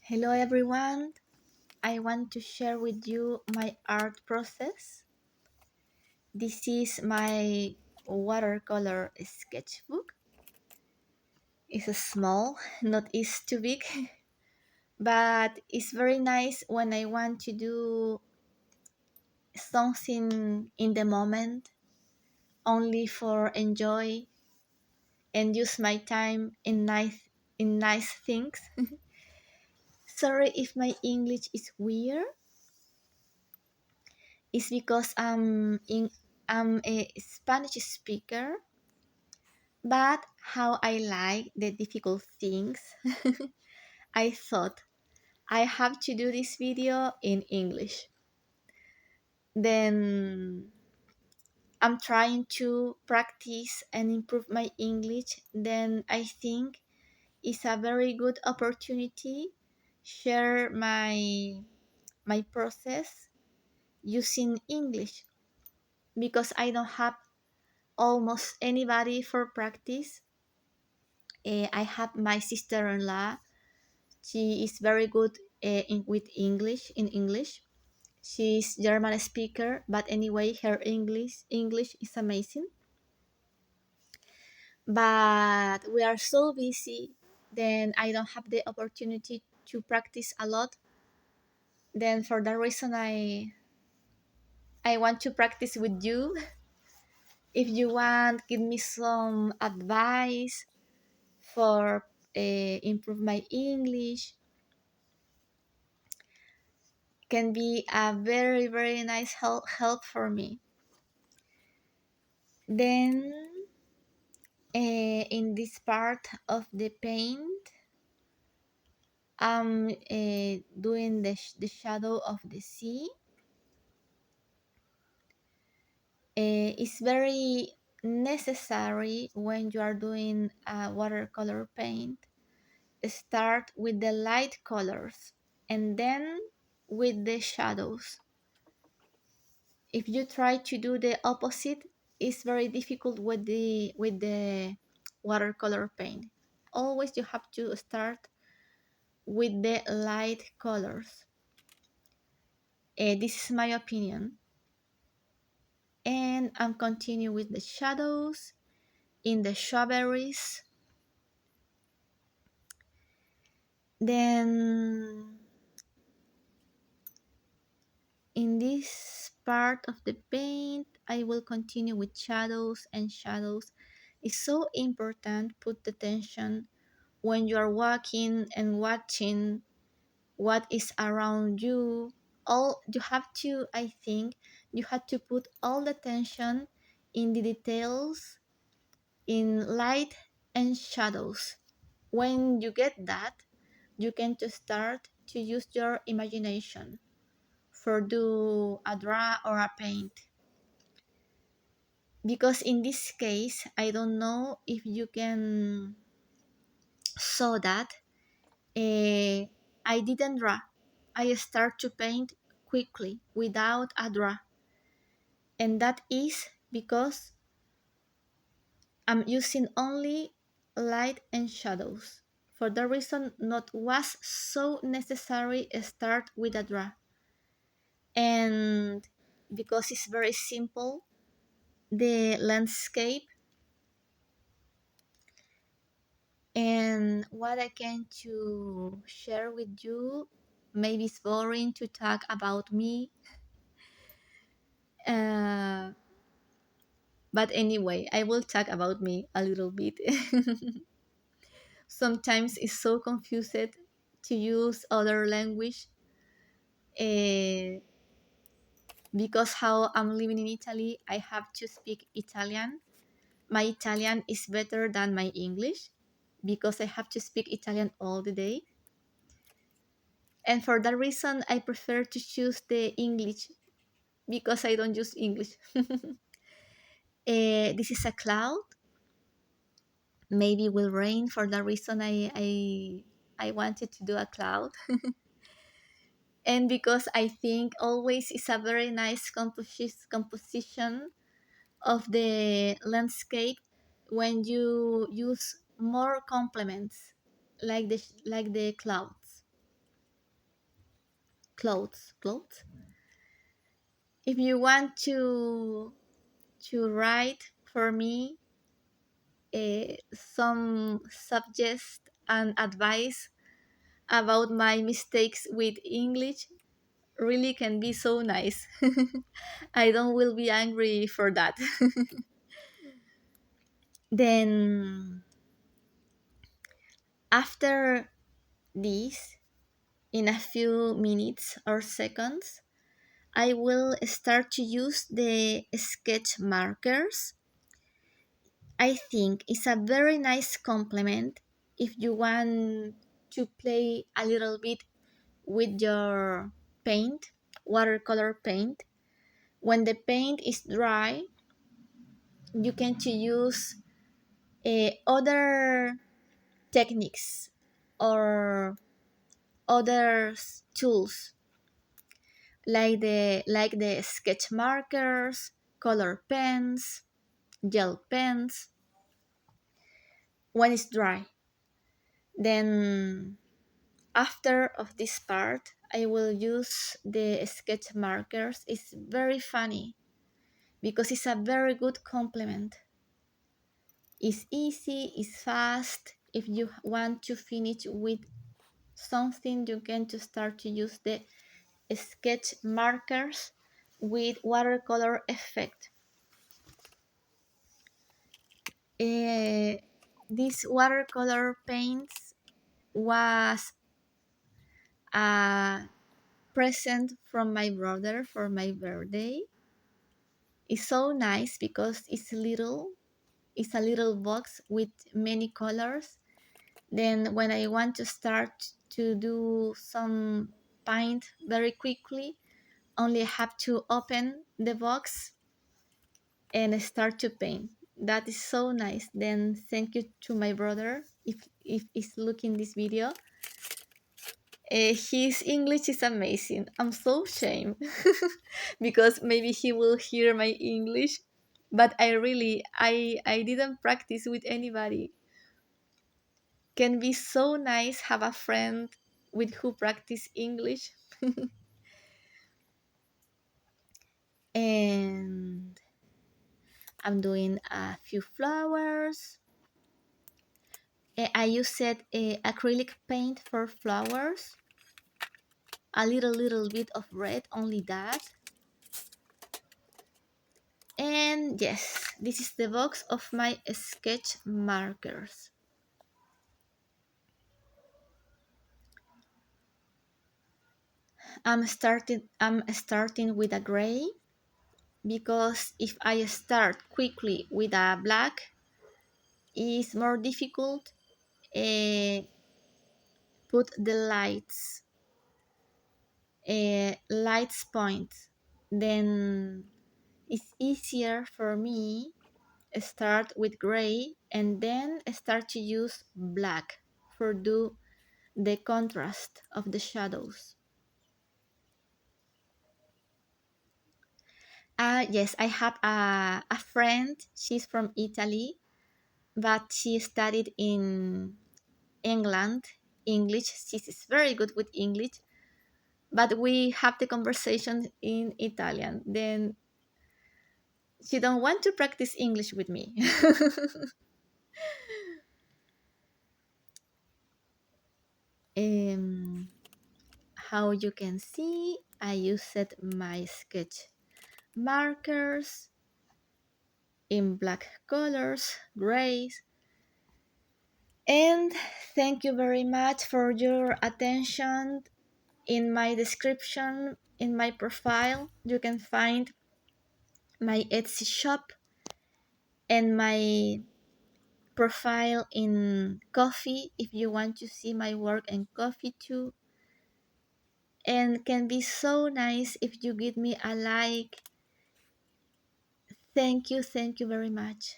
Hello everyone, I want to share with you my art process. This is my watercolor sketchbook. It's small, not it's too big, but it's very nice when I want to do something in the moment, only for enjoy and use my time in nice things. Sorry if my English is weird. It's because I'm a Spanish speaker, but how I like the difficult things, I thought I have to do this video in English. Then I'm trying to practice and improve my English. Then I think it's a very good opportunity share my process using English because I don't have almost anybody for practice. I have my sister-in-law. She is very good with English in English. She's German speaker, but anyway, her English is amazing. But we are so busy, then I don't have the opportunity to practice a lot. Then for that reason, I want to practice with you. If you want, give me some advice for improve my English. Can be a very nice help for me. Then in this part of the paint, I'm doing the shadow of the sea. It's very necessary when you are doing watercolor paint. Start with the light colors and then with the shadows. If you try to do the opposite, it's very difficult with the watercolor paint. Always you have to start with the light colors. This is my opinion. And I'm continue with the shadows in the strawberries. Then in this part of the paint, I will continue with shadows and shadows. It's so important put attention when you are walking and watching what is around you. All you have to, I think, you have to put all the attention in the details, in light and shadows. When you get that, you can to start to use your imagination for do a draw or a paint. Because in this case, I don't know if you can saw that I didn't draw. I start to paint quickly without a draw. And that is because I'm using only light and shadows. For that reason, not was so necessary start with a draw. And because it's very simple, the landscape and what I can to share with you, maybe it's boring to talk about me. Uh, but anyway, I will talk about me a little bit. Sometimes it's so confused to use other language uh, because how I'm living in Italy, I have to speak Italian. My Italian is better than my English because I have to speak Italian all the day. And for that reason, I prefer to choose the English because I don't use English. This is a cloud. Maybe will rain. For that reason, I wanted to do a cloud. And because I think always is a very nice composition of the landscape when you use more complements like the clouds. clothes. If you want to write for me some subjects and advice about my mistakes with English, really can be so nice. I don't will be angry for that. Then after this, in a few minutes or seconds, I will start to use the sketch markers. I think it's a very nice complement if you want to play a little bit with your paint, watercolor paint. When the paint is dry, you can to use other techniques or other tools like the sketch markers, color pens, gel pens when it's dry. Then after of this part, I will use the sketch markers. It's very funny because it's a very good complement. It's easy, it's fast. If you want to finish with something, you can to start to use the sketch markers with watercolor effect. This watercolor paints was a present from my brother for my birthday. It's so nice because it's little. It's a little box with many colors. Then when I want to start to do some paint very quickly, only have to open the box and start to paint. That is so nice. Then thank you to my brother if he's looking this video. His English is amazing. I'm so ashamed because maybe he will hear my English, but I didn't practice with anybody. Can be so nice have a friend with who practice English. And I'm doing a few flowers. I used acrylic paint for flowers. A little bit of red, only that. And yes, this is the box of my sketch markers. I'm starting with a gray because if I start quickly with a black, it's more difficult put the lights point. Then it's easier for me start with gray and then start to use black for do the contrast of the shadows. Yes, I have a friend. She's from Italy, but she studied in England English. She's very good with English, but we have the conversation in Italian. Then she don't want to practice English with me. How you can see, I used my sketch markers in black colors, grays. And thank you very much for your attention. In my description, in my profile, you can find my Etsy shop and my profile in Coffee if you want to see my work in Coffee too. And can be so nice if you give me a like. Thank you very much.